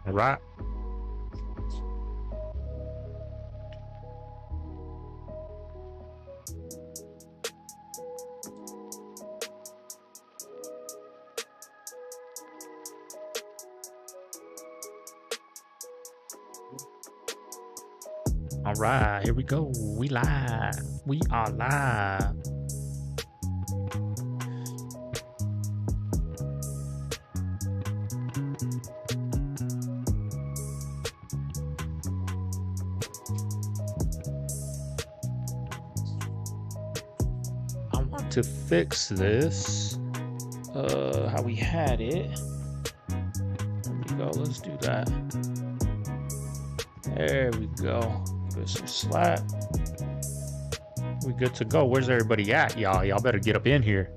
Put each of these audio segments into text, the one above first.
All right. All right, here we go. We live. We are live. I want to fix this. How we had it. There we go. Let's do that. There we go. Give some slack. We good to go. Where's everybody at, y'all? Y'all better get up in here.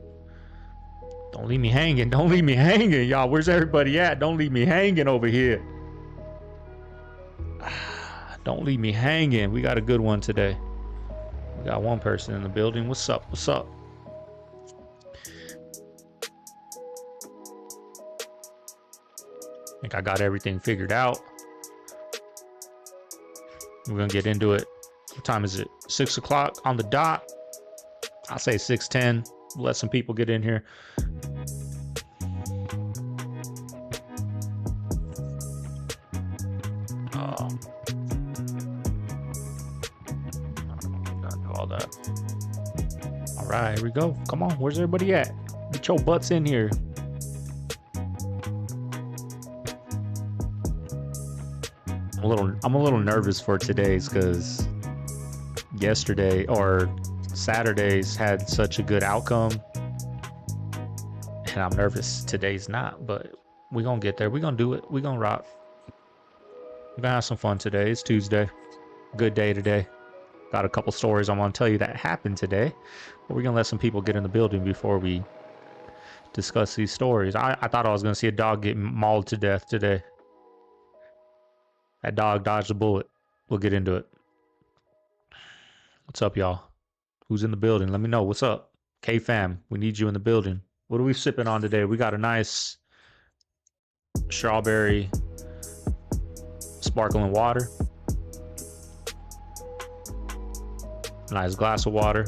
Don't leave me hanging. Don't leave me hanging, y'all. Where's everybody at? Don't leave me hanging over here. Don't leave me hanging. We got a good one today. We got one person in the building. What's up? What's up? I think I got everything figured out. We're gonna get into it. What time is it? 6 o'clock on the dot. I'll say 6:10. Let some people get in here. Gotta do all that. All right, here we go. Come on, where's everybody at? Get your butts in here. I'm a little nervous for today's because yesterday or Saturday's had such a good outcome, and I'm nervous today's not. But we're gonna get there. We're gonna do it. We're gonna rock. We're gonna have some fun today. It's Tuesday. Good day today. Got a couple stories I'm gonna tell you that happened today, but we're gonna let some people get in the building before we discuss these stories. I thought I was gonna see a dog get mauled to death today. That dog dodged a bullet. We'll get into it. What's up, y'all? Who's in the building? Let me know. What's up? K-Fam, we need you in the building. What are we sipping on today? We got a nice strawberry sparkling water. Nice glass of water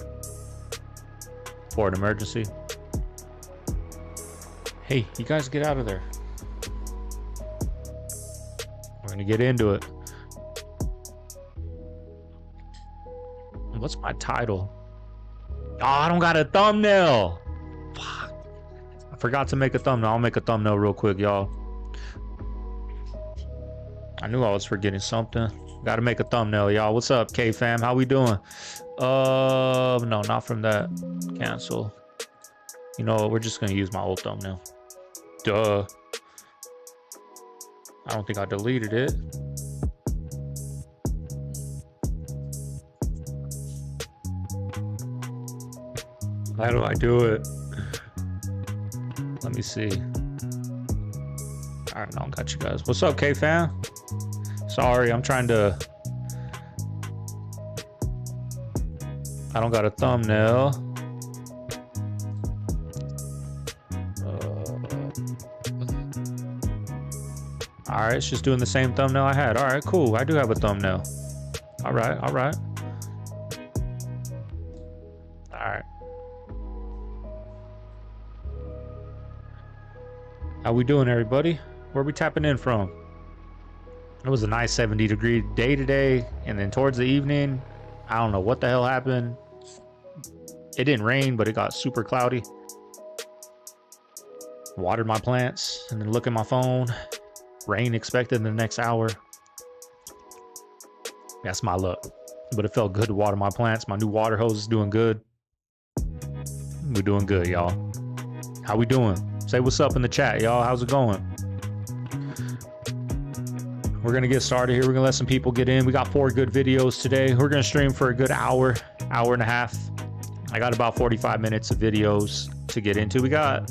for an emergency. Hey, you guys get out of there. We're gonna get into it. What's my title? Oh, I don't got a thumbnail. Fuck. I forgot to make a thumbnail. I'll make a thumbnail real quick, y'all. I knew I was forgetting something. Gotta make a thumbnail, y'all. What's up, K-Fam? How we doing? No, not from that. Cancel. You know what? We're just gonna use my old thumbnail. Duh. I don't think I deleted it. How do I do it? Let me see. All right, no, got you guys. What's up, K-Fam? Sorry, I'm trying to... I don't got a thumbnail. All right, it's just doing the same thumbnail I had. All right, cool. I do have a thumbnail. All right, all right. All right. How we doing, everybody? Where we tapping in from? It was a nice 70-degree day today, and then towards the evening, I don't know what the hell happened. It didn't rain, but it got super cloudy. Watered my plants, and then look at my phone. Rain expected in the next hour. That's my luck. But it felt good to water my plants. My new water hose is doing good. We're doing good, y'all. How we doing? Say what's up in the chat, y'all. How's it going? We're gonna get started here. We're gonna let some people get in. We got 4 good videos today. We're gonna stream for a good hour and a half. I got about 45 minutes of videos to get into. We got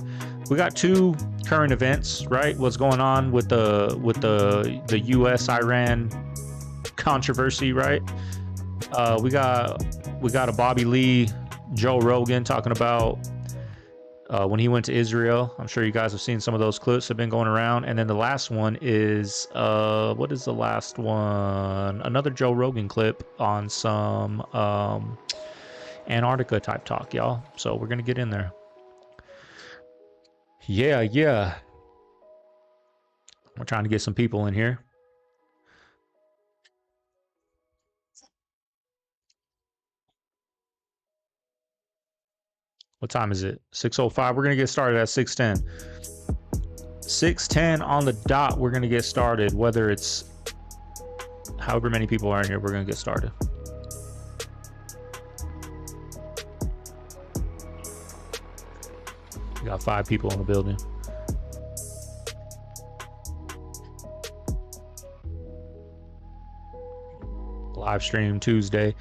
2 current events, right? What's going on with the US-Iran controversy, right? We got a Bobby Lee, Joe Rogan talking about when he went to Israel. I'm sure you guys have seen some of those clips have been going around. And then the last one is what is the last one? Another Joe Rogan clip on some Antarctica type talk, y'all. So we're gonna get in there. Yeah. We're trying to get some people in here. What time is it? 6:05. We're gonna get started at 6:10. 6:10 on the dot. We're gonna get started. Whether it's however many people are in here, we're gonna get started. We got 5 people in the building. Live stream Tuesday.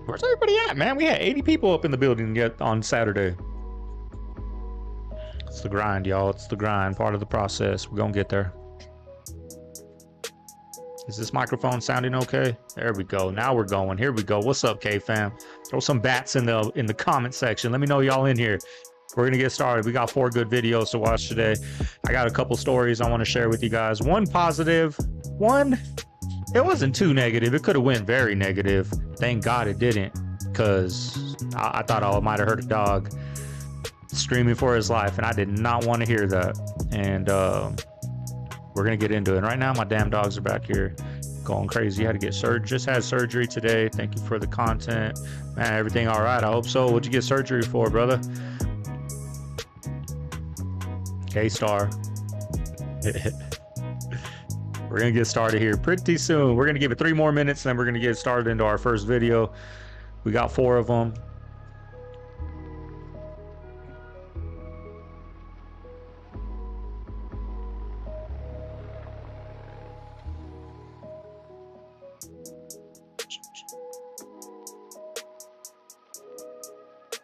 Where's everybody at, man? We had 80 people up in the building yet on Saturday. It's the grind, y'all. It's the grind, part of the process. We're gonna get there. Is this microphone sounding okay? There we go. Now we're going. Here we go. What's up, K-fam? Throw some bats in the comment section. Let me know y'all in here. We're gonna get started. We got 4 good videos to watch today. I got a couple stories I want to share with you guys. One positive, one it wasn't too negative. It could have went very negative. Thank God it didn't, because I thought I might have heard a dog screaming for his life, and I did not want to hear that. And we're gonna get into it. And right now my damn dogs are back here going crazy. Had to get surgery. Just had surgery today. Thank you for the content, man. Everything all right? I hope so. What'd you get surgery for, brother? K-Star. We're gonna get started here pretty soon. We're gonna give it 3 more minutes, and then we're gonna get started into our first video. We got 4 of them.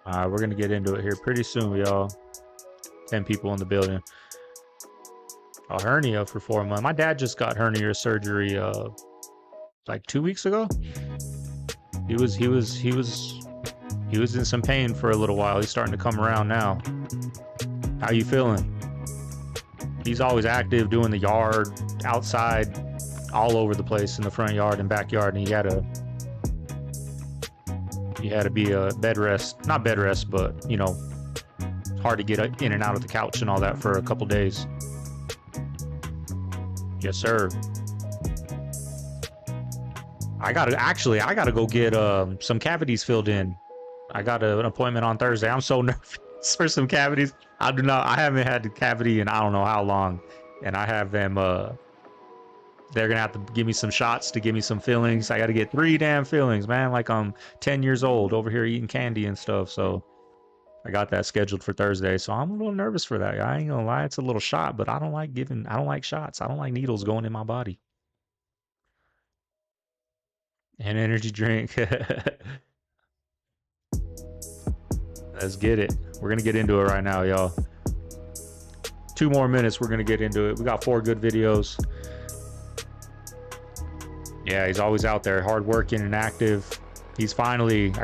All right, we're gonna get into it here pretty soon, y'all. 10 people in the building. A hernia for 4 months. My dad just got hernia surgery like 2 weeks ago. He was in some pain for a little while. He's starting to come around now. How you feeling? He's always active, doing the yard, outside, all over the place in the front yard and backyard, and he had to be a bed rest, not bed rest, but you know, hard to get in and out of the couch and all that for a couple days. Yes, sir. I gotta go get some cavities filled in. I got an appointment on Thursday. I'm so nervous for some cavities. I haven't had the cavity in I don't know how long, and I have them. They're gonna have to give me some shots to give me some fillings. I got to get 3 damn fillings, man. Like I'm 10 years old over here eating candy and stuff. So I got that scheduled for Thursday, so I'm a little nervous for that. I ain't gonna lie, it's a little shot, but I don't like shots. I don't like needles going in my body. An energy drink. Let's get it. We're gonna get into it right now, y'all. 2 more minutes, we're gonna get into it. We got 4 good videos. Yeah, he's always out there, hardworking and active. I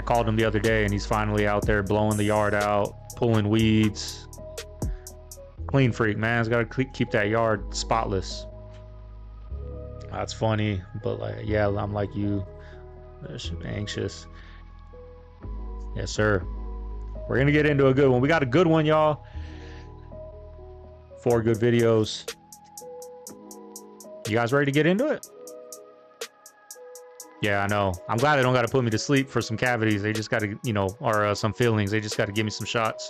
called him the other day, and he's finally out there blowing the yard out, pulling weeds. Clean freak, man. He's got to keep that yard spotless. That's funny, but like, yeah, I'm like you. Anxious. Yes, sir. We're going to get into a good one. We got a good one, y'all. 4 good videos. You guys ready to get into it? Yeah, I know. I'm glad they don't got to put me to sleep for some cavities. They just got to, you know, or some fillings. They just got to give me some shots.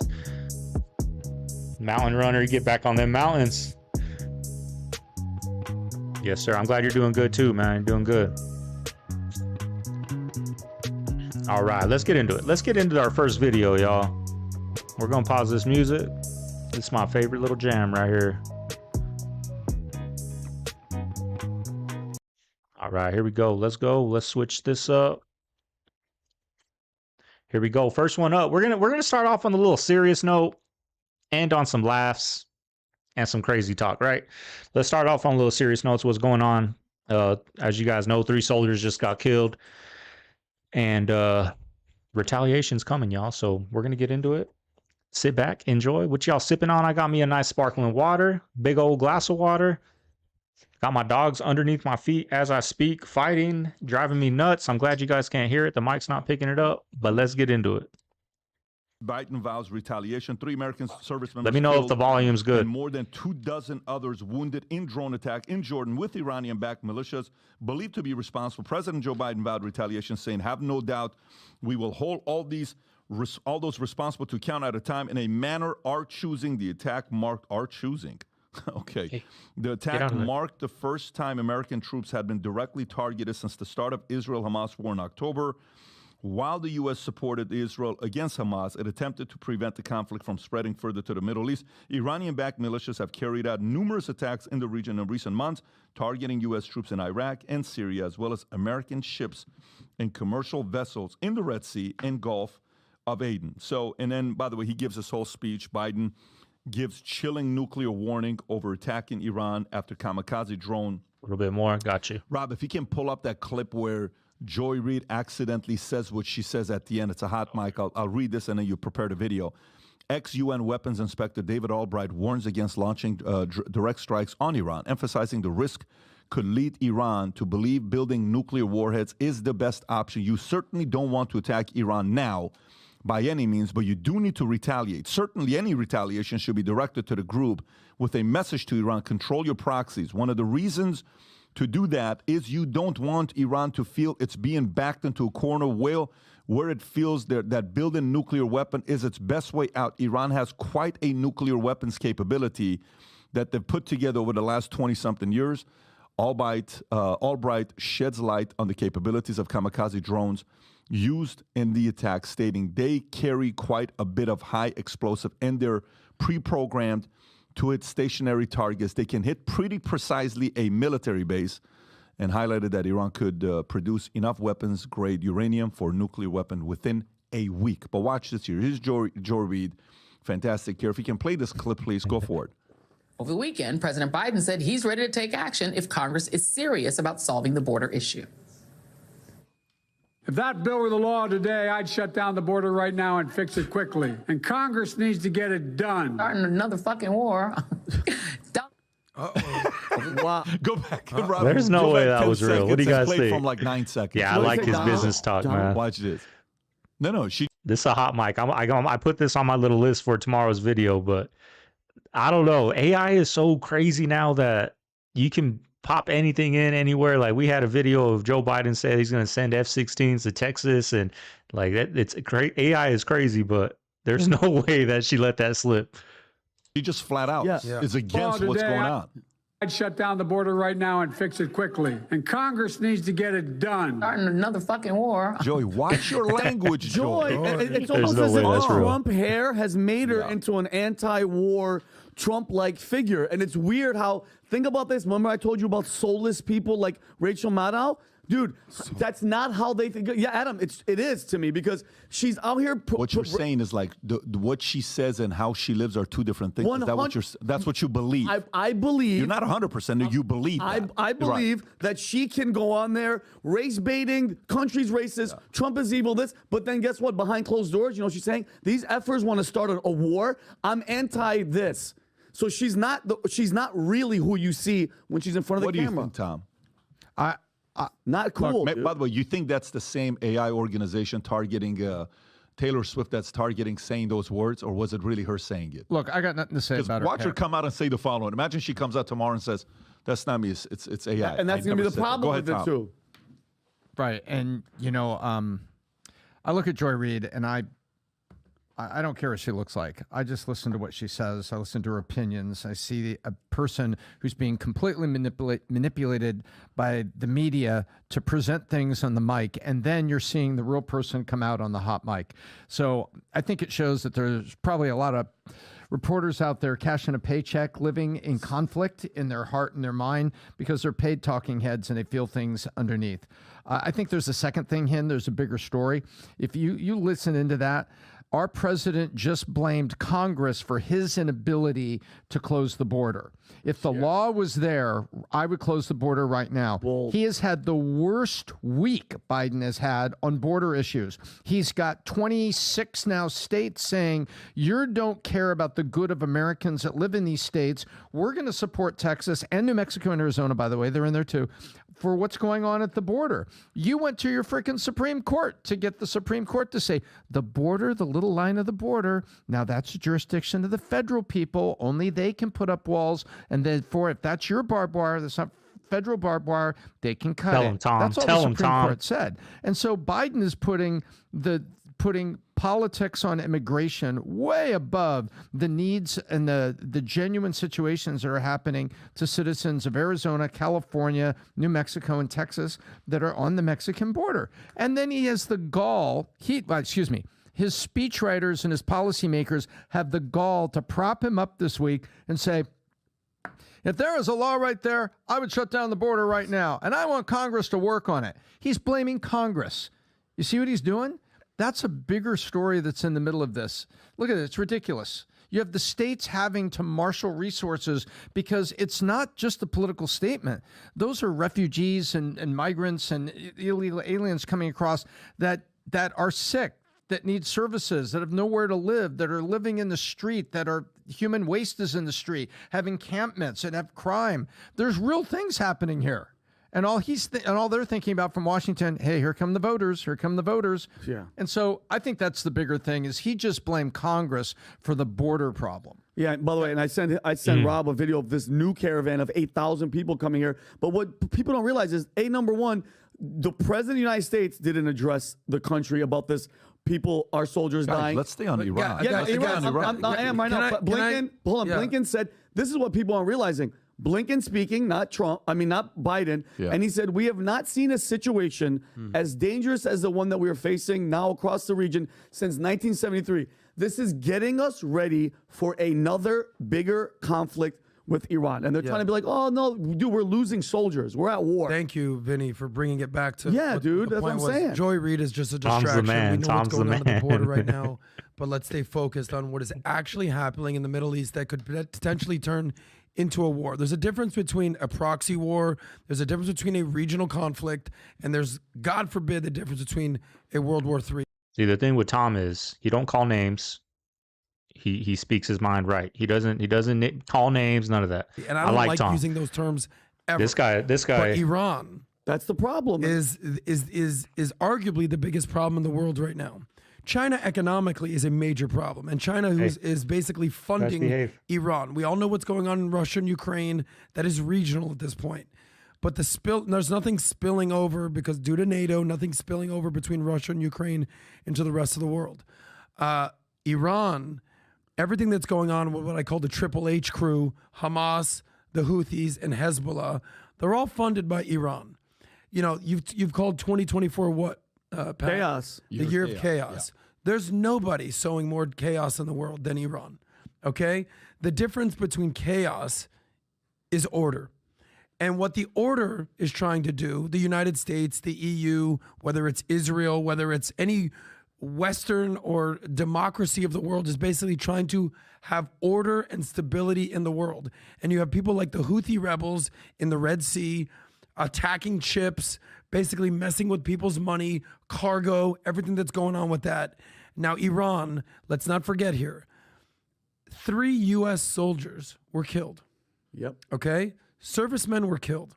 Mountain runner, get back on them mountains. Yes, sir. I'm glad you're doing good too, man. You're doing good. All right, let's get into it. Let's get into our first video, y'all. We're going to pause this music. This is my favorite little jam right here. All right, here we go. Let's go. Let's switch this up. Here we go. First one up. We're gonna start off on a little serious note, and on some laughs and some crazy talk. Right. Let's start off on a little serious notes. What's going on? As you guys know, 3 soldiers just got killed, and retaliation's coming, y'all. So we're gonna get into it. Sit back, enjoy. What y'all sipping on? I got me a nice sparkling water, big old glass of water. Got my dogs underneath my feet as I speak, fighting, driving me nuts. I'm glad you guys can't hear it. The mic's not picking it up, but let's get into it. Biden vows retaliation. 3 American service members Let me know if the volume's good. and more than 24 others wounded in drone attack in Jordan with Iranian-backed militias believed to be responsible. President Joe Biden vowed retaliation, saying, "Have no doubt, we will hold all those responsible to account at a time in a manner our choosing." The attack marked our choosing. Okay. Hey, the attack marked the first time American troops had been directly targeted since the start of Israel-Hamas war in October. While the U.S. supported Israel against Hamas, it attempted to prevent the conflict from spreading further to the Middle East. Iranian-backed militias have carried out numerous attacks in the region in recent months, targeting U.S. troops in Iraq and Syria, as well as American ships and commercial vessels in the Red Sea and Gulf of Aden. So, and then, by the way, he gives this whole speech. Biden gives chilling nuclear warning over attacking Iran after kamikaze drone. a little bit more. Got you. Rob, if you can pull up that clip where Joy Reid accidentally says what she says at the end. It's a hot mic. I'll read this and then you prepare the video. Ex-UN weapons inspector David Albright warns against launching direct strikes on Iran, emphasizing the risk could lead Iran to believe building nuclear warheads is the best option. You certainly don't want to attack Iran now by any means, but you do need to retaliate. Certainly any retaliation should be directed to the group with a message to Iran: control your proxies. One of the reasons to do that is you don't want Iran to feel it's being backed into a corner where it feels that building a nuclear weapon is its best way out. Iran has quite a nuclear weapons capability that they've put together over the last 20-something years. Albright sheds light on the capabilities of kamikaze drones used in the attack, stating they carry quite a bit of high explosive and they're pre-programmed to hit stationary targets. They can hit pretty precisely a military base, and highlighted that Iran could produce enough weapons-grade uranium for a nuclear weapon within a week. But watch this here. Here's Joy Reid. Fantastic here. If you can play this clip, please, go for it. Over the weekend, President Biden said he's ready to take action if Congress is serious about solving the border issue. If that bill were the law today, I'd shut down the border right now and fix it quickly. And Congress needs to get it done. Starting another fucking war. Wow. Go back. Rob, There's no way that was real. What do you guys think? From like 9 seconds. Yeah, I like his business talk, man. Watch this. No, This is a hot mic. I put this on my little list for tomorrow's video, but I don't know. AI is so crazy now that you can pop anything in anywhere. Like we had a video of Joe Biden said he's going to send F-16s to Texas, and like that, it's great. AI is crazy, but there's no way that she let that slip. She just flat out is against what's going on. I'd shut down the border right now and fix it quickly. And Congress needs to get it done. Starting another fucking war. Joey, watch your language, Joy. It's almost as if Trump hair has made her into an anti-war Trump-like figure. And it's weird how, think about this. Remember I told you about soulless people like Rachel Maddow? Dude, that's not how they think. Yeah, Adam, it is to me because she's out here. What you're saying is like what she says and how she lives are two different things. Is that what that's what you believe? I believe. You're not 100%. You believe that. I believe that she can go on there, race baiting, country's racist, Trump is evil, this. But then guess what? Behind closed doors, you know what she's saying? These effers want to start a war. I'm anti this. So she's not really who you see when she's in front of the camera. What do you think, Tom? Not cool. Mark, by the way, you think that's the same AI organization targeting Taylor Swift that's targeting saying those words, or was it really her saying it? Look, I got nothing to say about watch her come out and say the following. Imagine she comes out tomorrow and says, "That's not me. It's AI." And that's going to be the problem with it too. Right, and you know, I look at Joy Reid, and I don't care what she looks like. I just listen to what she says. I listen to her opinions. I see a person who's being completely manipulated by the media to present things on the mic, and then you're seeing the real person come out on the hot mic. So I think it shows that there's probably a lot of reporters out there cashing a paycheck, living in conflict in their heart and their mind because they're paid talking heads and they feel things underneath. I think there's a second thing, Hen. There's a bigger story. If you listen into that, our president just blamed Congress for his inability to close the border. If the law was there, I would close the border right now. Well, he has had the worst week Biden has had on border issues. He's got 26 now states saying, you don't care about the good of Americans that live in these states. We're going to support Texas and New Mexico and Arizona, by the way, they're in there too, for what's going on at the border. You went to your freaking Supreme Court to get the Supreme Court to say the border, the little line of the border, now that's a jurisdiction of the federal people. Only they can put up walls. And then if that's your barbed wire, that's not federal barbed wire, they can cut Tell it. him, Tom. That's all Tell the him, Supreme Tom. Court said. And so Biden is putting politics on immigration way above the needs and the genuine situations that are happening to citizens of Arizona, California, New Mexico, and Texas that are on the Mexican border. And then he has the gall, his speechwriters and his policymakers have the gall to prop him up this week and say, if there was a law right there, I would shut down the border right now. And I want Congress to work on it. He's blaming Congress. You see what he's doing? That's a bigger story that's in the middle of this. Look at it. It's ridiculous. You have the states having to marshal resources because it's not just a political statement. Those are refugees and migrants and illegal aliens coming across that are sick, that need services, that have nowhere to live, that are living in the street, that are human waste is in the street, have encampments and have crime. There's real things happening here. And all they're thinking about from Washington, hey, here come the voters, here come the voters. Yeah. And so I think that's the bigger thing is he just blamed Congress for the border problem. Yeah, by the way, and I sent Rob a video of this new caravan of 8,000 people coming here. But what people don't realize is, number one, the president of the United States didn't address the country about this. Our soldiers Guys, dying. let's stay on Iran. Yeah, Let's stay on Iran. I am right now. But Blinken said, this is what people aren't realizing. Blinken speaking, not Biden. Yeah. And he said, we have not seen a situation as dangerous as the one that we are facing now across the region since 1973. This is getting us ready for another bigger conflict with Iran. And they're trying to be like, oh, no, dude, we're losing soldiers. We're at war. Thank you, Vinny, for bringing it back to dude, the that's what point I'm was. saying. Joy Reid is just a Tom's the distraction. man. We know Tom's what's going the on at the man. border right now, but let's stay focused on what is actually happening in the Middle East that could potentially turn into a war. There's a difference between a proxy war, there's a difference between a regional conflict, and there's, God forbid, the difference between a World War III. See, the thing with Tom is he don't call names. He speaks his mind right. He doesn't call names, none of that. And I don't like Tom. using those terms ever. This guy. But Iran That's the problem. is arguably the biggest problem in the world right now. China economically is a major problem, and China is basically funding behave. Iran. We all know what's going on in Russia and Ukraine. That is regional at this point. But there's nothing spilling over because due to NATO, nothing spilling over between Russia and Ukraine into the rest of the world. Iran, everything that's going on with what I call the Triple H crew, Hamas, the Houthis, and Hezbollah, they're all funded by Iran. You know, you've called 2024 what? Pat? Chaos. The year of chaos. Yeah. There's nobody sowing more chaos in the world than Iran. Okay? The difference between chaos is order. And what the order is trying to do, the United States, the EU, whether it's Israel, whether it's any Western or democracy of the world, is basically trying to have order and stability in the world. And you have people like the Houthi rebels in the Red Sea attacking ships, basically messing with people's money, cargo, everything that's going on with that. Now, Iran, let's not forget here, 3 U.S. soldiers were killed. Yep. Okay? Servicemen were killed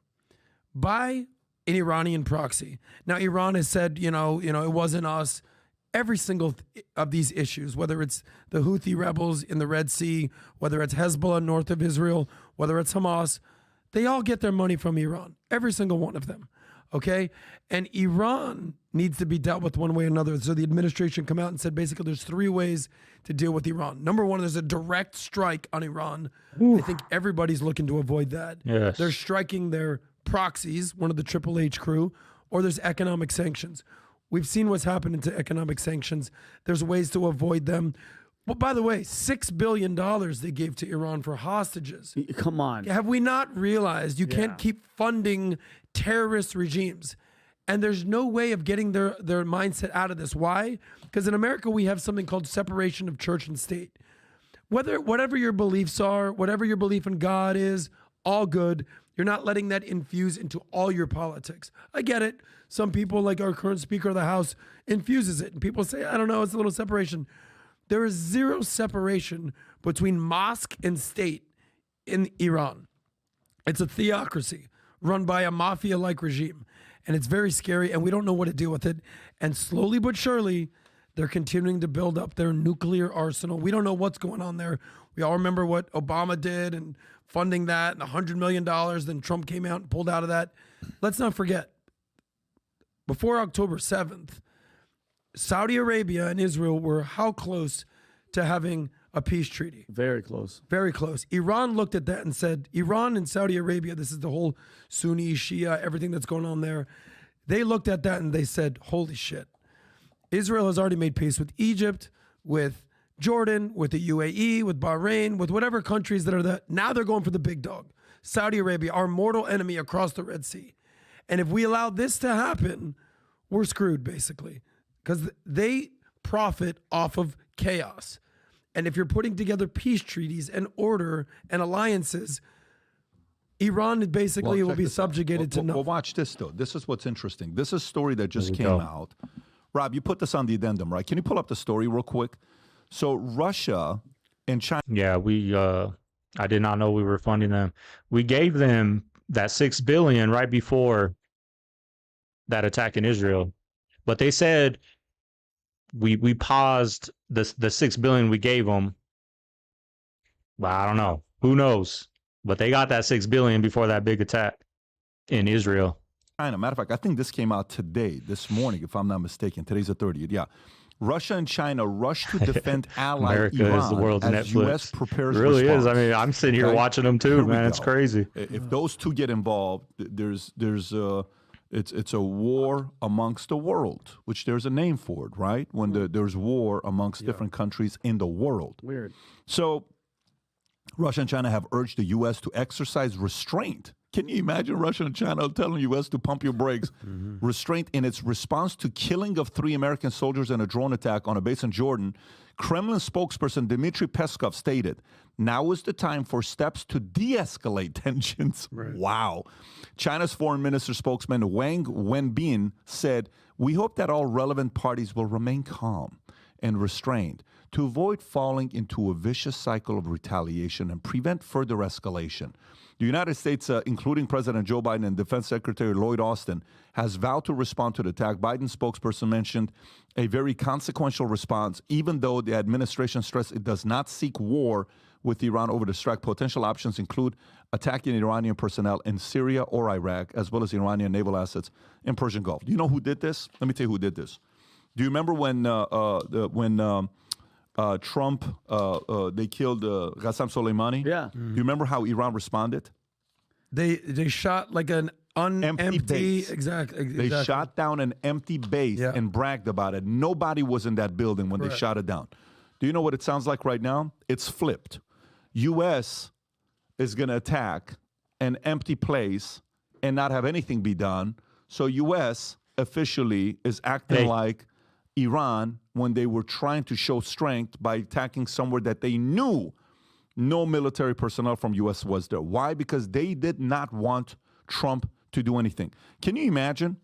by an Iranian proxy. Now, Iran has said, you know, it wasn't us. Every single of these issues, whether it's the Houthi rebels in the Red Sea, whether it's Hezbollah north of Israel, whether it's Hamas, they all get their money from Iran. Every single one of them. Okay? And Iran needs to be dealt with one way or another. So the administration come out and said basically there's 3 ways to deal with Iran. Number 1, there's a direct strike on Iran. I think everybody's looking to avoid that. Yes. They're striking their proxies, one of the Triple H crew, or there's economic sanctions. We've seen what's happened to economic sanctions. There's ways to avoid them. Well, by the way, $6 billion they gave to Iran for hostages. Come on. Have we not realized you can't keep funding terrorist regimes? And there's no way of getting their mindset out of this. Why? Because in America, we have something called separation of church and state. Whatever your beliefs are, whatever your belief in God is, all good. You're not letting that infuse into all your politics. I get it. Some people, like our current Speaker of the House, infuses it. And people say, I don't know, it's a little separation. There is zero separation between mosque and state in Iran. It's a theocracy run by a mafia-like regime. And it's very scary, and we don't know what to do with it. And slowly but surely, they're continuing to build up their nuclear arsenal. We don't know what's going on there. We all remember what Obama did and funding that and $100 million. Then Trump came out and pulled out of that. Let's not forget, before October 7th, Saudi Arabia and Israel were how close to having a peace treaty? Very close. Very close. Iran looked at that and said, Iran and Saudi Arabia, this is the whole Sunni, Shia, everything that's going on there. They looked at that and they said, holy shit. Israel has already made peace with Egypt, with Jordan, with the UAE, with Bahrain, with whatever countries that are that. Now they're going for the big dog. Saudi Arabia, our mortal enemy across the Red Sea. And if we allow this to happen, we're screwed basically, because they profit off of chaos. And if you're putting together peace treaties and order and alliances, Iran basically will be subjugated to nothing. Well, watch this, though. This is what's interesting. This is a story that just came out. Rob, you put this on the addendum, right? Can you pull up the story real quick? So Russia and China. Yeah, I did not know we were funding them. We gave them that $6 billion right before that attack in Israel. But they said we paused the $6 billion we gave them. Well, I don't know. Who knows? But they got that $6 billion before that big attack in Israel. China. Matter of fact, I think this came out today, this morning, if I'm not mistaken. Today's the 30th. Yeah. Russia and China rush to defend ally America Iran is the world's as Netflix. U.S. prepares It really response. is. I mean, I'm sitting here Okay? watching them too, Here we man. It's go. crazy. If those two get involved, it's a war amongst the world, which there's a name for it, right? When there's war amongst different countries in the world. Weird. So Russia and China have urged the U.S. to exercise restraint. Can you imagine Russia and China telling the U.S. to pump your brakes? Restraint in its response to killing of 3 American soldiers in a drone attack on a base in Jordan. Kremlin spokesperson Dmitry Peskov stated, now is the time for steps to de-escalate tensions. Right. Wow. China's foreign minister spokesman Wang Wenbin said, we hope that all relevant parties will remain calm and restrained to avoid falling into a vicious cycle of retaliation and prevent further escalation. The United States, including President Joe Biden and Defense Secretary Lloyd Austin, has vowed to respond to the attack. Biden's spokesperson mentioned a very consequential response, even though the administration stressed it does not seek war with Iran over the strike. Potential options include attacking Iranian personnel in Syria or Iraq, as well as Iranian naval assets in Persian Gulf. Do you know who did this? Let me tell you who did this. Do you remember when Trump, they killed Qasem Soleimani? Yeah. Do you remember how Iran responded? They shot like an Empty base. Exactly. They shot down an empty base and bragged about it. Nobody was in that building when they shot it down. Do you know what it sounds like right now? It's flipped. U.S. is going to attack an empty place and not have anything be done. So U.S. officially is acting like Iran when they were trying to show strength by attacking somewhere that they knew no military personnel from U.S. was there. Why? Because they did not want Trump to do anything. Can you imagine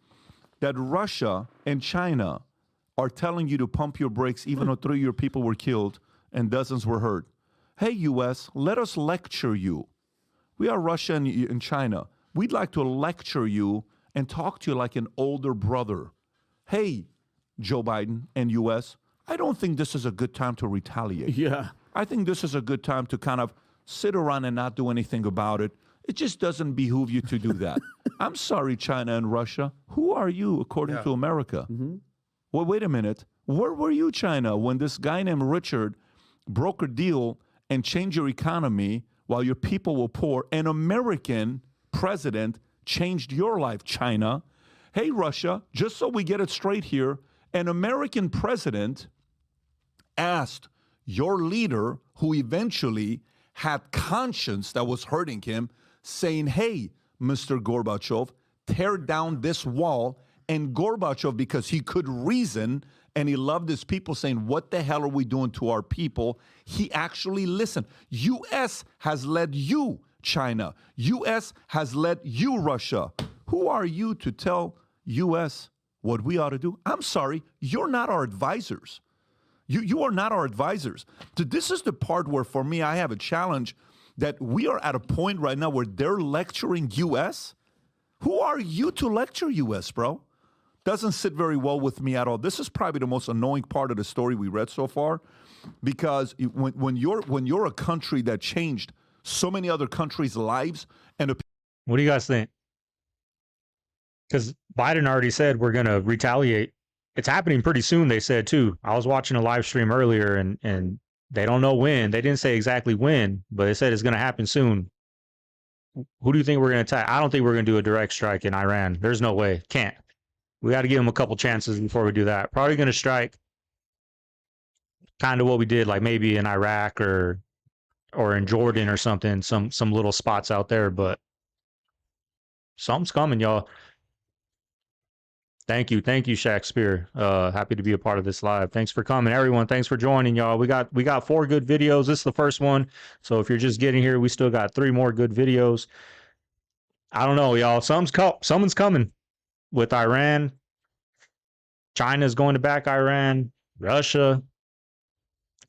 that Russia and China are telling you to pump your brakes even though 3 of your people were killed and dozens were hurt? Hey, U.S., let us lecture you. We are Russia and China. We'd like to lecture you and talk to you like an older brother. Hey, Joe Biden and U.S., I don't think this is a good time to retaliate. Yeah. I think this is a good time to kind of sit around and not do anything about it. It just doesn't behoove you to do that. I'm sorry, China and Russia. Who are you, according to America? Well, wait a minute. Where were you, China, when this guy named Richard broke a deal and changed your economy while your people were poor? An American president changed your life, China. Hey, Russia, just so we get it straight here, an American president asked your leader, who eventually had conscience that was hurting him, saying, hey, Mr. Gorbachev, tear down this wall And Gorbachev, because he could reason and he loved his people, saying, what the hell are we doing to our people? He actually listened. U.S. has led you, China. U.S. has led you, Russia. Who are you to tell U.S. what we ought to do? I'm sorry, you're not our advisors. You are not our advisors. So this is the part where, for me, I have a challenge that we are at a point right now where they're lecturing U.S. Who are you to lecture U.S., bro? Doesn't sit very well with me at all. This is probably the most annoying part of the story we read so far, because when you're a country that changed so many other countries' lives, and What do you guys think? Because Biden already said we're going to retaliate. It's happening pretty soon, they said, too. I was watching a live stream earlier, and they don't know when. They didn't say exactly when, but they said it's going to happen soon. Who do you think we're going to attack? I don't think we're going to do a direct strike in Iran. There's no way. Can't. We got to give them a couple chances before we do that. Probably going to strike kind of what we did, like maybe in Iraq or in Jordan or something, some little spots out there, but something's coming, y'all. Thank you, Shakespeare. Happy to be a part of this live. Thanks for coming, everyone. Thanks for joining, y'all. We got 4 good videos. This is the first one, so if you're just getting here, we still got 3 more good videos. I don't know, y'all. Someone's coming with Iran. China's going to back Iran. Russia.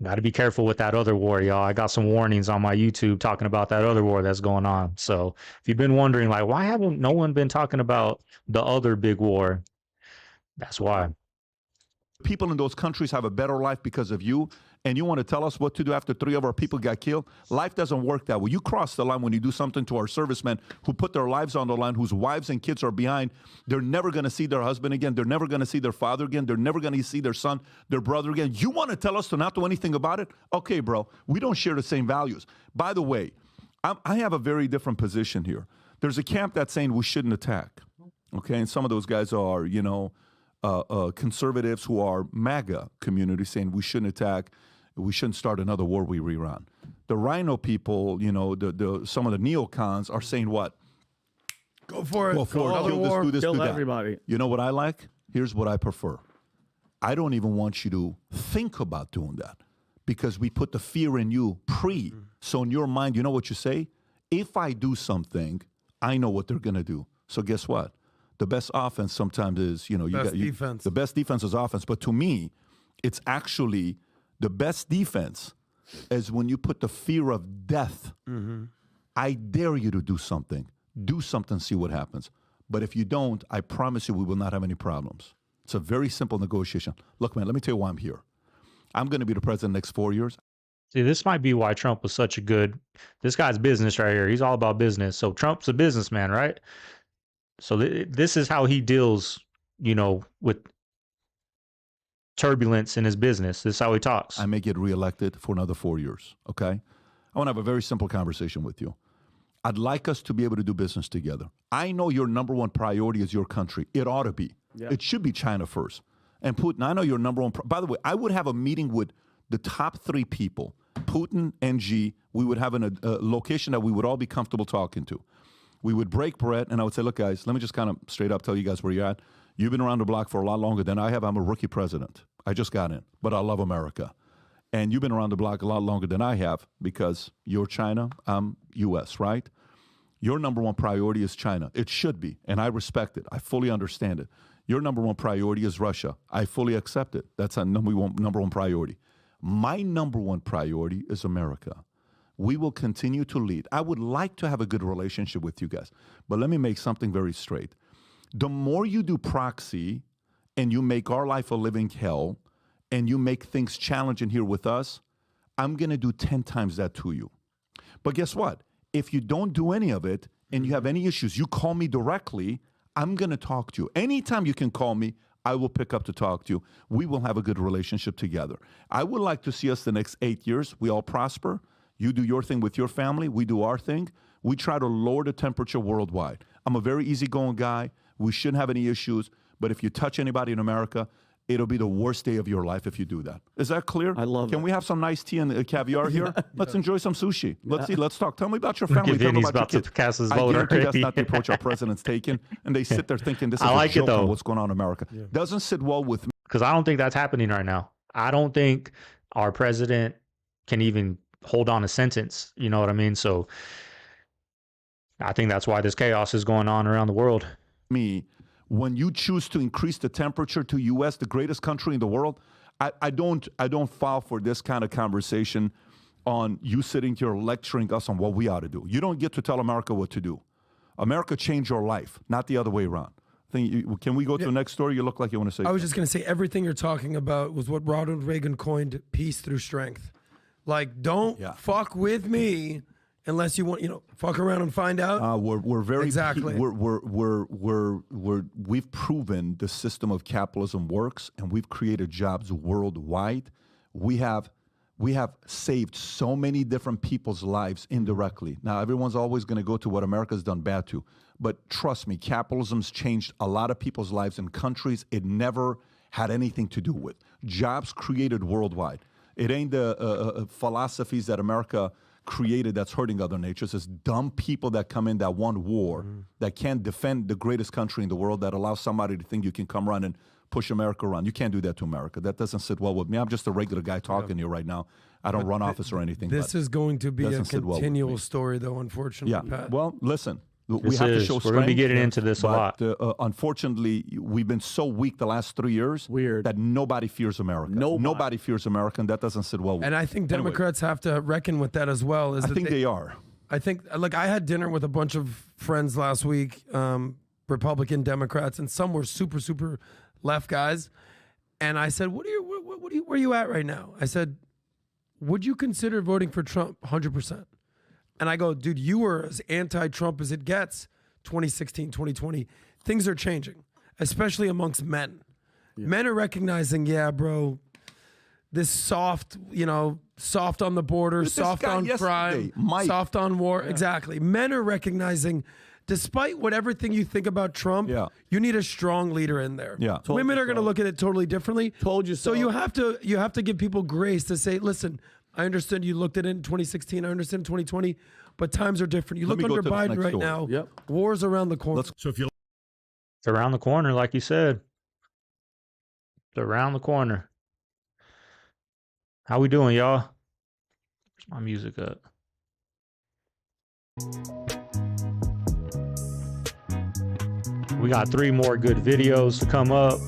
Got to be careful with that other war, y'all. I got some warnings on my YouTube talking about that other war that's going on. So if you've been wondering, like, why haven't no one been talking about the other big war? That's why. people in those countries have a better life because of you, and you want to tell us what to do after 3 of our people got killed? Life doesn't work that way. You cross the line when you do something to our servicemen who put their lives on the line, whose wives and kids are behind. They're never going to see their husband again. They're never going to see their father again. They're never going to see their son, their brother again. You want to tell us to not do anything about it? Okay, bro. We don't share the same values. By the way, I have a very different position here. There's a camp that's saying we shouldn't attack. Okay, and some of those guys are, you know, conservatives who are MAGA community saying we shouldn't attack, we shouldn't start another war with Iran. The Rhino people, you know, some of the neocons are saying what? Go for it. Go for it. Kill this, do this, Kill do that. everybody. You know what I like? Here's what I prefer. I don't even want you to think about doing that because we put the fear in you pre. So in your mind, you know what you say? If I do something, I know what they're going to do. So guess what? The best offense sometimes is, you know, Defense. the best defense is offense. But to me, it's actually the best defense is when you put the fear of death. I dare you to do something. Do something, see what happens. But if you don't, I promise you we will not have any problems. It's a very simple negotiation. Look, man, let me tell you why I'm here. I'm going to be the president next 4 years. See, this might be why Trump was such a good. This guy's business right here. He's all about business. So Trump's a businessman, right? So this is how he deals, you know, with turbulence in his business. This is how he talks. I may get reelected for another 4 years, okay? I want to have a very simple conversation with you. I'd like us to be able to do business together. I know your number one priority is your country. It ought to be. Yeah. It should be China first. And Putin, I know your number one. By the way, I would have a meeting with the top 3 people, Putin and Xi. We would have a location that we would all be comfortable talking to. We would break bread, and I would say, look, guys, let me just kind of straight up tell you guys where you're at. You've been around the block for a lot longer than I have. I'm a rookie president. I just got in, but I love America. And you've been around the block a lot longer than I have because you're China, I'm U.S., right? Your number one priority is China. It should be, and I respect it. I fully understand it. Your number one priority is Russia. I fully accept it. That's a number one priority. My number one priority is America. We will continue to lead. I would like to have a good relationship with you guys, but let me make something very straight. The more you do proxy and you make our life a living hell and you make things challenging here with us, I'm going to do 10 times that to you. But guess what? If you don't do any of it and you have any issues, you call me directly, I'm going to talk to you. Anytime you can call me, I will pick up to talk to you. We will have a good relationship together. I would like to see us the next 8 years. We all prosper. You do your thing with your family. We do our thing. We try to lower the temperature worldwide. I'm a very easygoing guy. We shouldn't have any issues. But if you touch anybody in America, it'll be the worst day of your life if you do that. Is that clear? I love Can it. we have some nice tea and caviar here? Let's enjoy some sushi. Let's see. Let's talk. Tell me about your Look at family. Tell me Vinny's about your about to kids. cast his I vote guarantee that's already. not the approach our president's taking. And they sit there thinking this is I like a it, joke though. on what's going on in America. Doesn't sit well with me. Because I don't think that's happening right now. I don't think our president can even hold on a sentence. You know what I mean? So I think that's why this chaos is going on around the world. When you choose to increase the temperature to U.S., the greatest country in the world, I don't fall for this kind of conversation on you sitting here lecturing us on what we ought to do. You don't get to tell America what to do. America changed your life, not the other way around. Can we go to the next story? You look like you want to say I was something. just going to say everything you're talking about was what Ronald Reagan coined peace through strength. Like, don't fuck with me unless you want, fuck around and find out. We're very Exactly. We've proven the system of capitalism works, and we've created jobs worldwide. We have saved so many different people's lives indirectly. Now, everyone's always going to go to what America's done bad to, but trust me, capitalism's changed a lot of people's lives in countries it never had anything to do with. Jobs created worldwide. It ain't the philosophies that America created that's hurting other nations. It's dumb people that come in that want war, that can't defend the greatest country in the world, that allows somebody to think you can come around and push America around. You can't do that to America. That doesn't sit well with me. I'm just a regular guy talking to you right now. I don't run office or anything. This but is going to be a doesn't sit well with me. continual story, though, unfortunately, Yeah. Pat. Well, listen. We This have to is. show We're strength. gonna be getting into this a but, lot. Unfortunately, we've been so weak the last 3 years that nobody fears America. Nobody fears America, and that doesn't sit well with And me. I think Democrats have to reckon with that as well. I think they are. I think, like, I had dinner with a bunch of friends last week, Republican Democrats, and some were super, super left guys. And I said, where are you at right now? I said, would you consider voting for Trump 100%? And I go, dude, you were as anti-Trump as it gets 2016, 2020. Things are changing, especially amongst men. Men are recognizing, yeah, bro, this soft, soft on the border, This soft guy on yesterday, crime, Mike. soft on war. Exactly. Men are recognizing, despite what everything you think about Trump, you need a strong leader in there. Yeah. Women are going to look at it totally differently. Told you So so. you have to give people grace to say, listen, I understand you looked at it in 2016. I understand 2020, but times are different. You Let look me go under to the Biden next right story. now. Yep. War's around the corner. So if you It's around the corner, like you said. It's around the corner. How we doing, y'all? Where's my music at? We got 3 more good videos to come up.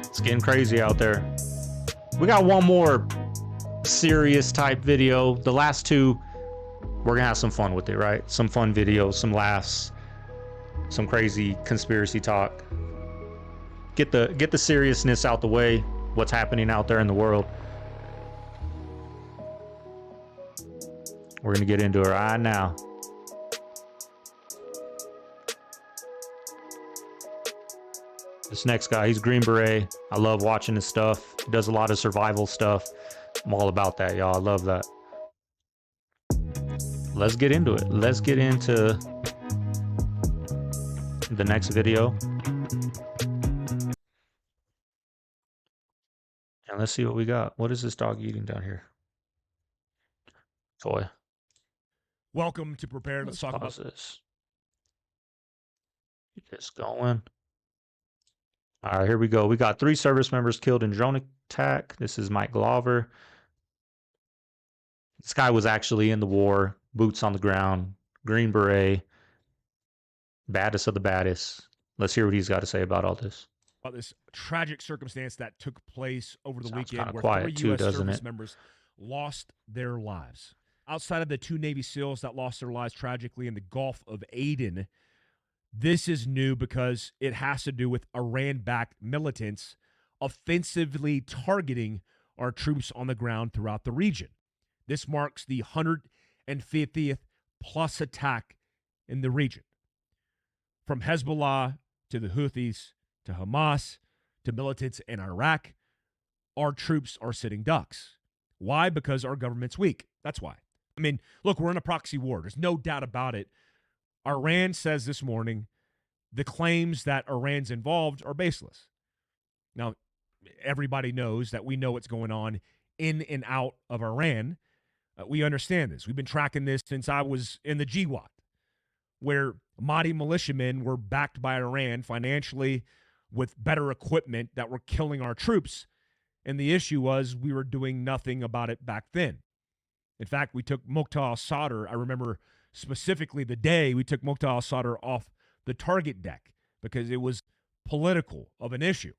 It's getting crazy out there. We got 1 more serious type video. The last 2, we're gonna have some fun with it, right? Some fun videos, some laughs, some crazy conspiracy talk. Get the seriousness out the way. What's happening out there in the world. We're gonna get into it right now. This next guy, he's Green Beret. I love watching his stuff. He does a lot of survival stuff. I'm all about that, y'all. I love that. Let's get into it. Let's get into the next video. And let's see what we got. What is this dog eating down here? Toy. Welcome to Prepare. Let's talk about Pause this. Get this going. All right, here we go. We got 3 service members killed in drone attack. This is Mike Glover. This guy was actually in the war, boots on the ground, Green Beret, baddest of the baddest. Let's hear what he's got to say about all this. this tragic circumstance that took place over the Sounds weekend kinda where quiet 3 too, U.S. doesn't service it? members lost their lives. Outside of the 2 Navy SEALs that lost their lives tragically in the Gulf of Aden, this is new because it has to do with Iran-backed militants offensively targeting our troops on the ground throughout the region. This marks the 150th plus attack in the region. From Hezbollah to the Houthis to Hamas to militants in Iraq, our troops are sitting ducks. Why? Because our government's weak. That's why. I mean, look, we're in a proxy war. There's no doubt about it. Iran says this morning the claims that Iran's involved are baseless. Now, everybody knows that we know what's going on in and out of Iran. We understand this. We've been tracking this since I was in the GWAT, where Mahdi militiamen were backed by Iran financially with better equipment that were killing our troops. And the issue was we were doing nothing about it back then. In fact, we took Muqtada al-Sadr. I remember specifically the day we took Muqtada al-Sadr off the target deck because it was political of an issue.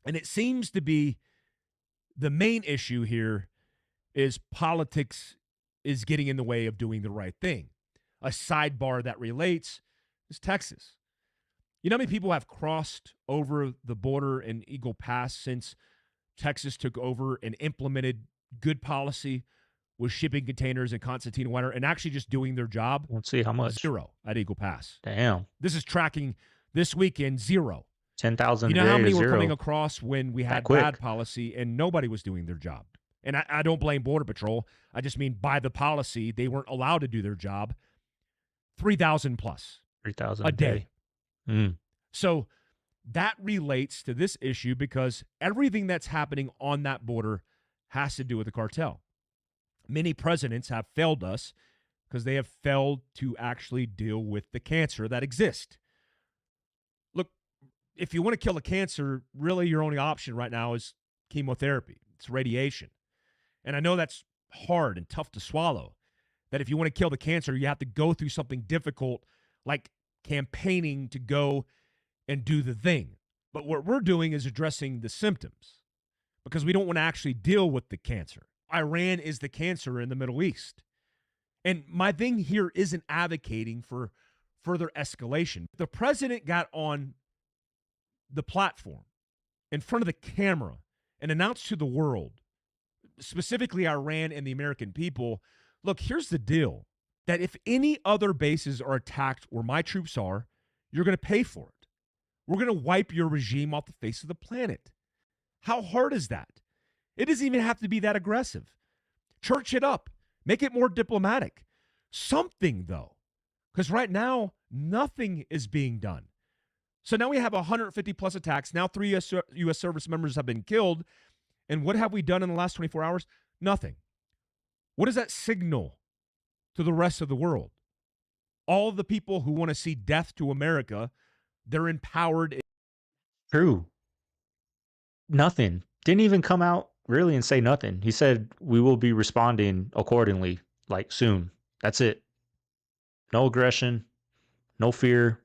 And it seems to be the main issue here is politics is getting in the way of doing the right thing. A sidebar that relates is Texas. You know how many people have crossed over the border in Eagle Pass since Texas took over and implemented good policy with shipping containers in Constantine Wetter and actually just doing their job? Let's see how much. 0 at Eagle Pass. Damn. This is tracking this weekend 0. 10,000. You know how many were 0. coming across when we had bad policy and nobody was doing their job? And I don't blame Border Patrol. I just mean by the policy, they weren't allowed to do their job. 3,000 plus. 3,000 a day. Mm. So that relates to this issue because everything that's happening on that border has to do with the cartel. Many presidents have failed us because they have failed to actually deal with the cancer that exists. Look, if you want to kill a cancer, really your only option right now is chemotherapy. It's radiation. And I know that's hard and tough to swallow, that if you want to kill the cancer, you have to go through something difficult like campaigning to go and do the thing. But what we're doing is addressing the symptoms because we don't want to actually deal with the cancer. Iran is the cancer in the Middle East. And my thing here isn't advocating for further escalation. The president got on the platform in front of the camera and announced to the world, specifically Iran and the American people, look, here's the deal, that if any other bases are attacked where my troops are, you're going to pay for it. We're going to wipe your regime off the face of the planet. How hard is that? It doesn't even have to be that aggressive. Church it up. Make it more diplomatic. Something, though. Because right now, nothing is being done. So now we have 150 plus attacks. Now 3 U.S. service members have been killed. And what have we done in the last 24 hours? Nothing. What does that signal to the rest of the world? All the people who want to see death to America, they're empowered. True. Nothing. Didn't even come out really and say nothing. He said, we will be responding accordingly, like soon. That's it. No aggression, no fear.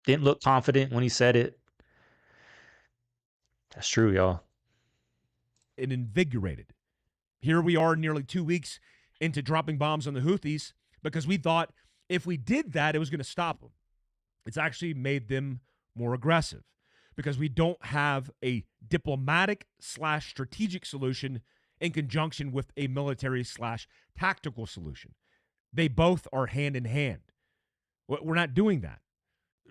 Didn't look confident when he said it. That's true, y'all. And invigorated. Here we are nearly 2 weeks into dropping bombs on the Houthis because we thought if we did that, it was going to stop them. It's actually made them more aggressive because we don't have a diplomatic/strategic solution in conjunction with a military/tactical solution. They both are hand in hand. We're not doing that.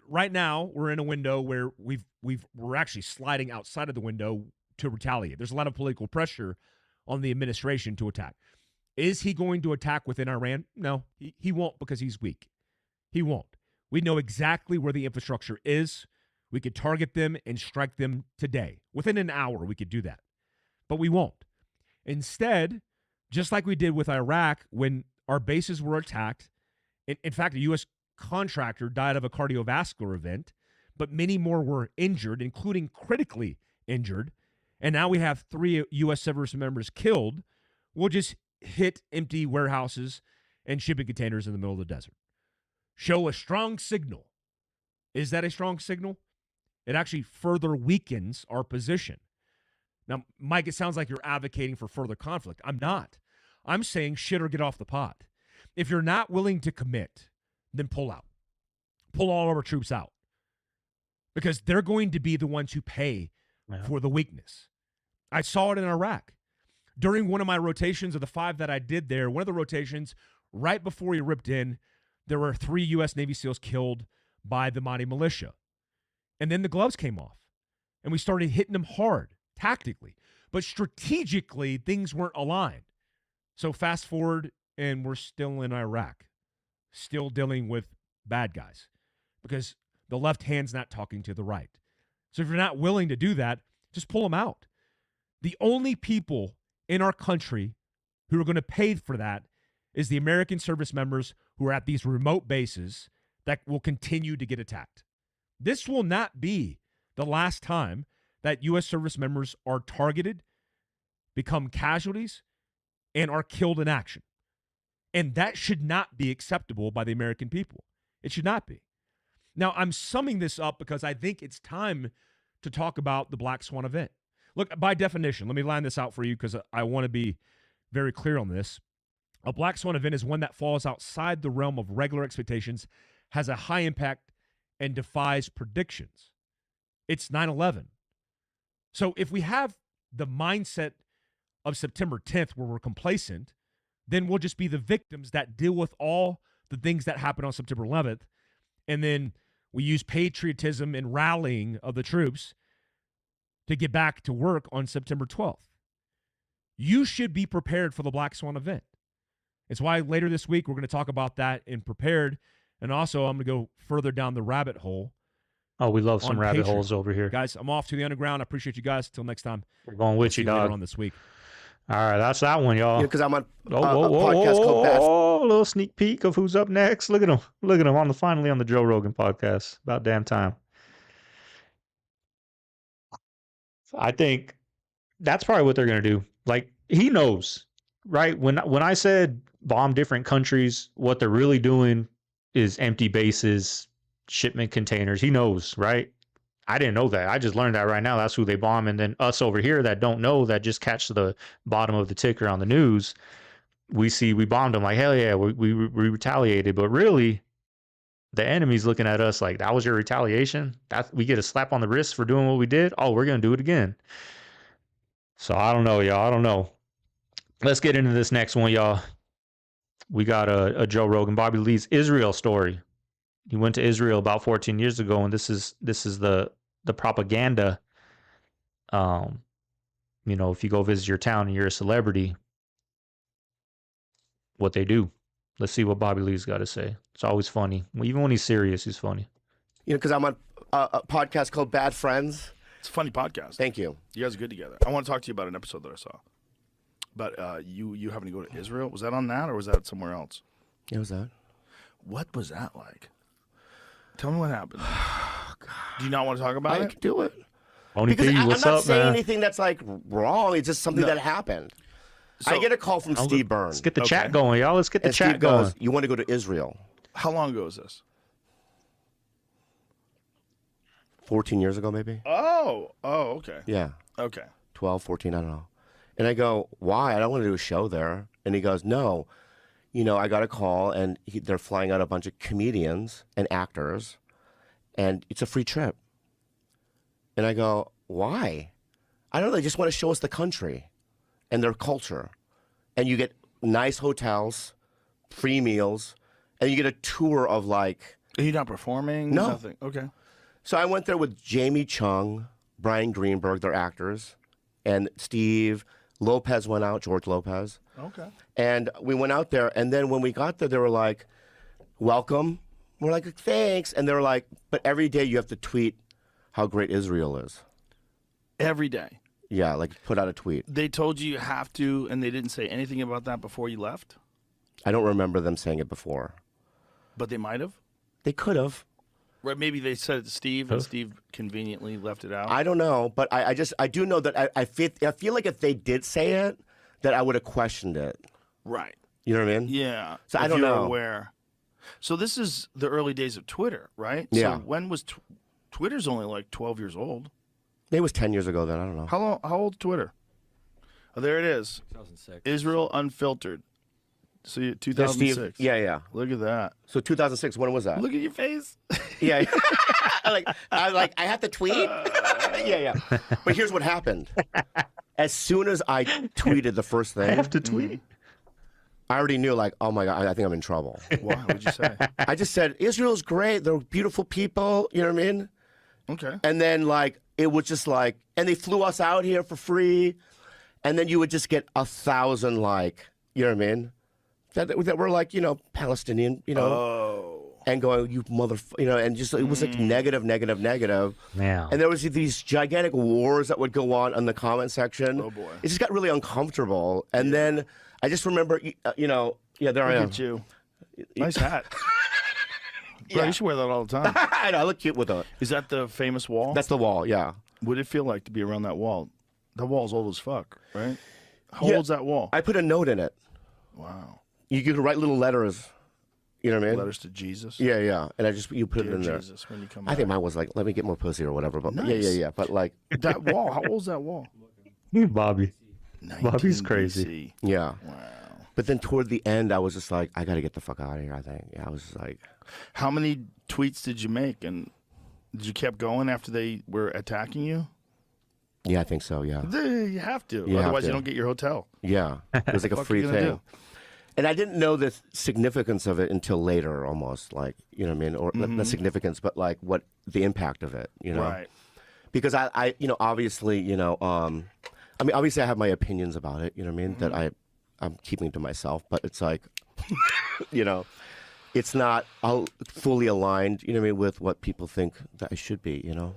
Right now, we're in a window where we're actually sliding outside of the window to retaliate. There's a lot of political pressure on the administration to attack. Is he going to attack within Iran? No, he won't because he's weak. He won't. We know exactly where the infrastructure is. We could target them and strike them today. Within an hour, we could do that. But we won't. Instead, just like we did with Iraq when our bases were attacked, in fact, a U.S. contractor died of a cardiovascular event, but many more were injured, including critically injured. And now we have 3 U.S. service members killed. We'll just hit empty warehouses and shipping containers in the middle of the desert. Show a strong signal. Is that a strong signal? It actually further weakens our position. Now, Mike, it sounds like you're advocating for further conflict. I'm not. I'm saying shit or get off the pot. If you're not willing to commit, then pull out. Pull all of our troops out. Because they're going to be the ones who pay for the weakness. I saw it in Iraq. During one of my rotations of the 5 that I did there, one of the rotations, right before he ripped in, there were 3 U.S. Navy SEALs killed by the Mahdi militia. And then the gloves came off. And we started hitting them hard, tactically. But strategically, things weren't aligned. So fast forward, and we're still in Iraq. Still dealing with bad guys. Because the left hand's not talking to the right. So if you're not willing to do that, just pull them out. The only people in our country who are going to pay for that is the American service members who are at these remote bases that will continue to get attacked. This will not be the last time that U.S. service members are targeted, become casualties, and are killed in action. And that should not be acceptable by the American people. It should not be. Now, I'm summing this up because I think it's time to talk about the Black Swan event. Look, by definition, let me line this out for you because I want to be very clear on this. A Black Swan event is one that falls outside the realm of regular expectations, has a high impact, and defies predictions. It's 9/11. So if we have the mindset of September 10th where we're complacent, then we'll just be the victims that deal with all the things that happened on September 11th. And then we use patriotism and rallying of the troops to get back to work on September 12th. You should be prepared for the Black Swan event. It's why later this week we're going to talk about that in Prepared. And also I'm going to go further down the rabbit hole. Oh, we love some rabbit Patreon. holes over here. Guys, I'm off to the underground. I appreciate you guys. Till next time. We're going with you, See later dog. on this week. All right, that's that one, y'all. Because I'm on a Oh, podcast called Bad. a little sneak peek of who's up next. Look at him. Look at him finally on the Joe Rogan podcast. About damn time. I think that's probably what they're going to do. Like, he knows, right? When I said bomb different countries, what they're really doing is empty bases, shipment containers. He knows, right? I didn't know that. I just learned that right now. That's who they bomb. And then us over here that don't know, that just catch the bottom of the ticker on the news, we bombed them like, hell yeah, we retaliated. But really, the enemy's looking at us like, that was your retaliation? We get a slap on the wrist for doing what we did? Oh, we're going to do it again. So I don't know, y'all. I don't know. Let's get into this next one, y'all. We got a Joe Rogan, Bobby Lee's Israel story. He went to Israel about 14 years ago, and this is the propaganda. You know, if you go visit your town and you're a celebrity, what they do. Let's see what Bobby Lee's got to say. It's always funny. Even when he's serious, he's funny. You know, because I'm on a podcast called Bad Friends. It's a funny podcast. Thank you. You guys are good together. I want to talk to you about an episode that I saw. But you having to go to Israel, was that on that or was that somewhere else? Yeah, was that? What was that like? Tell me what happened. Do you not want to talk about I it? can do it. Only Because P, I'm what's not up, saying man? anything that's like wrong. It's just something that happened. I get a call from Steve Byrne. Let's get the chat going, y'all. Let's get the and chat Steve going. goes, you want to go to Israel? How long ago was this? 14 years ago, maybe? Oh, okay. Yeah. Okay. 12, 14, I don't know. And I go, why? I don't want to do a show there. And he goes, no. You know, I got a call, and they're flying out a bunch of comedians and actors, and it's a free trip. And I go, why? I don't know. They just want to show us the country and their culture. And you get nice hotels, free meals, and you get a tour of like... Are you not performing? No. Nothing. Okay. So I went there with Jamie Chung, Brian Greenberg, they're actors, and Steve Lopez went out, George Lopez. Okay. And we went out there, and then when we got there, they were like, welcome. We're like, thanks. And they were like, but every day you have to tweet how great Israel is. Every day. Yeah, like put out a tweet. They told you have to, and they didn't say anything about that before you left? I don't remember them saying it before. But they might have? They could have. Right, maybe they said it to Steve, and Steve conveniently left it out. I don't know, but I do know that I feel like if they did say it, that I would have questioned it. Right. You know what I mean? Yeah. So I if don't you're know. aware. So this is the early days of Twitter, right? Yeah. So when was Twitter's only like 12 years old? It was 10 years ago then, I don't know. How old is Twitter? Oh, there it is. 2006. Israel Unfiltered. See, 2006. Yeah. Look at that. So 2006, when was that? Look at your face. Yeah. I have to tweet? Yeah. But here's what happened. As soon as I tweeted the first thing. I have to tweet. I already knew, like, oh my God, I think I'm in trouble. Why? What'd you say? I just said, Israel's great. They're beautiful people. You know what I mean? Okay. And then, like, it was just like, and they flew us out here for free. And then you would just get 1,000, like, you know what I mean? That were like, you know, Palestinian, you know. Oh. and going, you you know, and just it was like negative. Man. And there was these gigantic wars that would go on in the comment section. Oh, boy. It just got really uncomfortable. And then I just remember, you know, there I am. Look at you. Nice hat. Bro, you should wear that all the time. I know, I look cute with it. Is that the famous wall? That's the wall, yeah. What did it feel like to be around that wall? That wall's old as fuck, right? How Yeah. old's that wall? I put a note in it. Wow. You could write little letters. You know what I mean? Letters to Jesus. Yeah. And you put Dear it in there. Jesus, when you come I think back. mine was like, let me get more pussy or whatever. But Nice. yeah. But like, That wall. How old's that wall? Bobby. 19 Bobby's crazy. BC. yeah. Wow. But then toward the end, I was just like, I got to get the fuck out of here, I think. Yeah, I was just like, How many tweets did you make, and did you keep going after they were attacking you? yeah, I think so, yeah. You have to. You have Otherwise, to. you don't get your hotel. Yeah. It was like a What the fuck free you gonna thing. do? And I didn't know the significance of it until later, almost. Like, you know what I mean? Or not significance, but like what the impact of it, you know? Right. Because I you know, obviously, you know, I mean, obviously I have my opinions about it, you know what I mean? That I'm keeping to myself, but it's like, you know, it's not fully aligned, you know what I mean, with what people think that I should be, you know?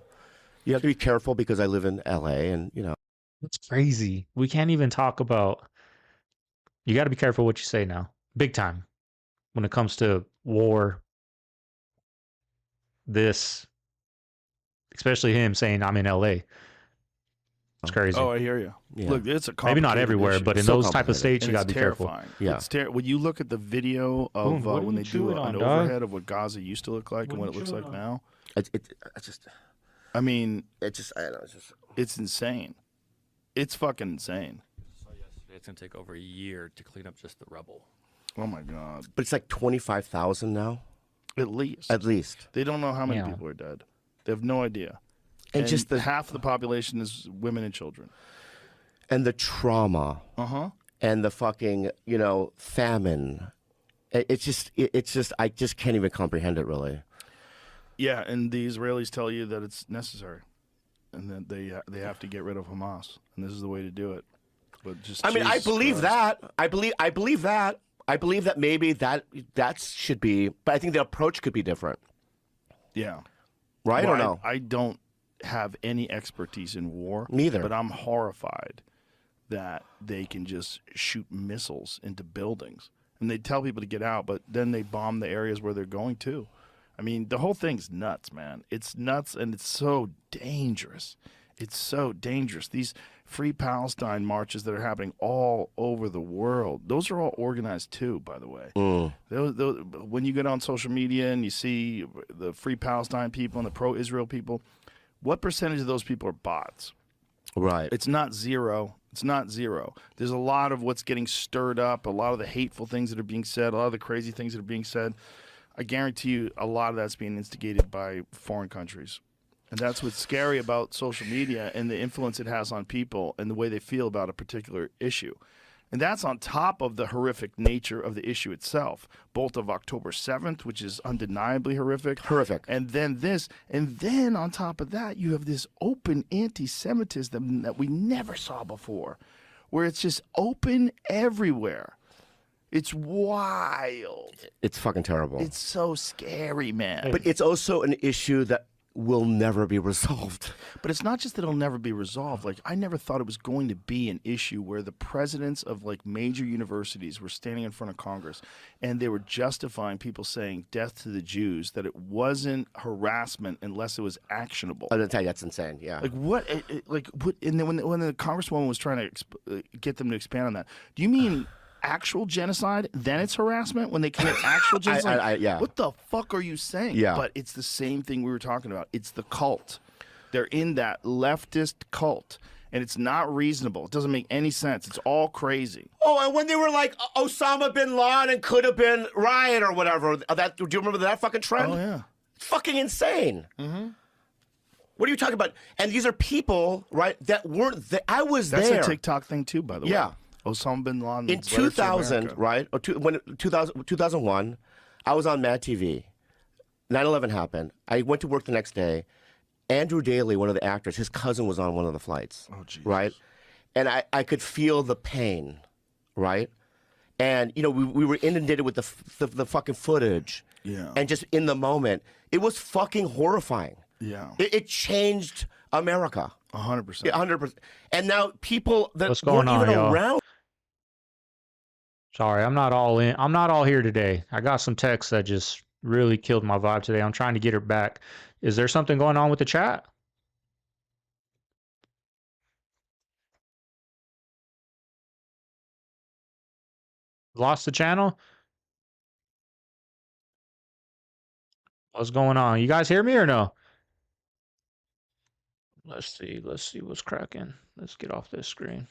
You have to be careful because I live in LA and, you know. That's crazy. We can't even talk about. You got to be careful what you say now. Big time. When it comes to war, this, especially him saying I'm in LA. It's crazy. Oh, I hear you. Yeah. Look, it's a Maybe not complicated everywhere, issue. but in So those type of complicated. states, you And got it's to be careful. terrifying. Yeah. It's when you look at the video of Boom, what are when you they do chewing an on, dog? overhead of what Gaza used to look like and what it looks like now. It's just, I mean, I don't know, it's just. it's insane. It's fucking insane. It's going to take over a year to clean up just the rubble. Oh my god. But it's like 25,000 now, At least. at least. They don't know how many Yeah. people are dead. They have no idea. And just the half the population is women and children. and the trauma and the fucking, you know, famine. It's just I just can't even comprehend it really. Yeah, and the Israelis tell you that it's necessary, and that they have to get rid of Hamas, and this is the way to do it. But just I mean, I Jesus believe Christ. that. I believe that. I believe that maybe that should be, but I think the approach could be different. Yeah. Right Well, or no? I don't have any expertise in war. Neither. But I'm horrified that they can just shoot missiles into buildings. And they tell people to get out, but then they bomb the areas where they're going to. I mean, the whole thing's nuts, man. It's nuts, and it's so dangerous. It's so dangerous. These Free Palestine marches that are happening all over the world, those are all organized too, by the way. Those, when you get on social media and you see the Free Palestine people and the pro-Israel people, what percentage of those people are bots? Right. It's not zero. It's not zero. There's a lot of what's getting stirred up, a lot of the hateful things that are being said, a lot of the crazy things that are being said. I guarantee you a lot of that's being instigated by foreign countries. And that's what's scary about social media and the influence it has on people and the way they feel about a particular issue. And that's on top of the horrific nature of the issue itself, both of October 7th, which is undeniably horrific. Horrific. And then this. And then on top of that, you have this open anti-Semitism that we never saw before, where it's just open everywhere. It's wild. It's fucking terrible. It's so scary, man. But it's also an issue that will never be resolved. But it's not just that it'll never be resolved. Like, I never thought it was going to be an issue where the presidents of like major universities were standing in front of Congress and they were justifying people saying death to the Jews, that it wasn't harassment unless it was actionable. I'm gonna tell you, that's insane. Yeah. Like what? Like what? And then when the congresswoman was trying to get them to expand on that, do you mean actual genocide? Then it's harassment when they commit actual genocide. yeah. What the fuck are you saying? Yeah. But it's the same thing we were talking about. It's the cult. They're in that leftist cult, and it's not reasonable. It doesn't make any sense. It's all crazy. Oh, and when they were like Osama bin Laden could have been Ryan or whatever, that do you remember that fucking trend? Oh yeah. It's fucking insane. Mm-hmm. What are you talking about? And these are people, right? That weren't. I was That's there. a TikTok thing too, by the way. Yeah. Osama bin Laden. In 2000, right? Or 2001, I was on Mad TV. 9/11 happened. I went to work the next day. Andrew Daly, one of the actors, his cousin was on one of the flights. Oh, Jesus. Right? And I could feel the pain, right? And we were inundated with the fucking footage. Yeah. And just in the moment, it was fucking horrifying. Yeah. It changed America. 100%. 100%. And now people that What's going weren't on, even y'all? around. Sorry, I'm not all in. I'm not all here today. I got some texts that just really killed my vibe today. I'm trying to get her back. Is there something going on with the chat? Lost the channel? What's going on? You guys hear me or no? Let's see. Let's see what's cracking. Let's get off this screen.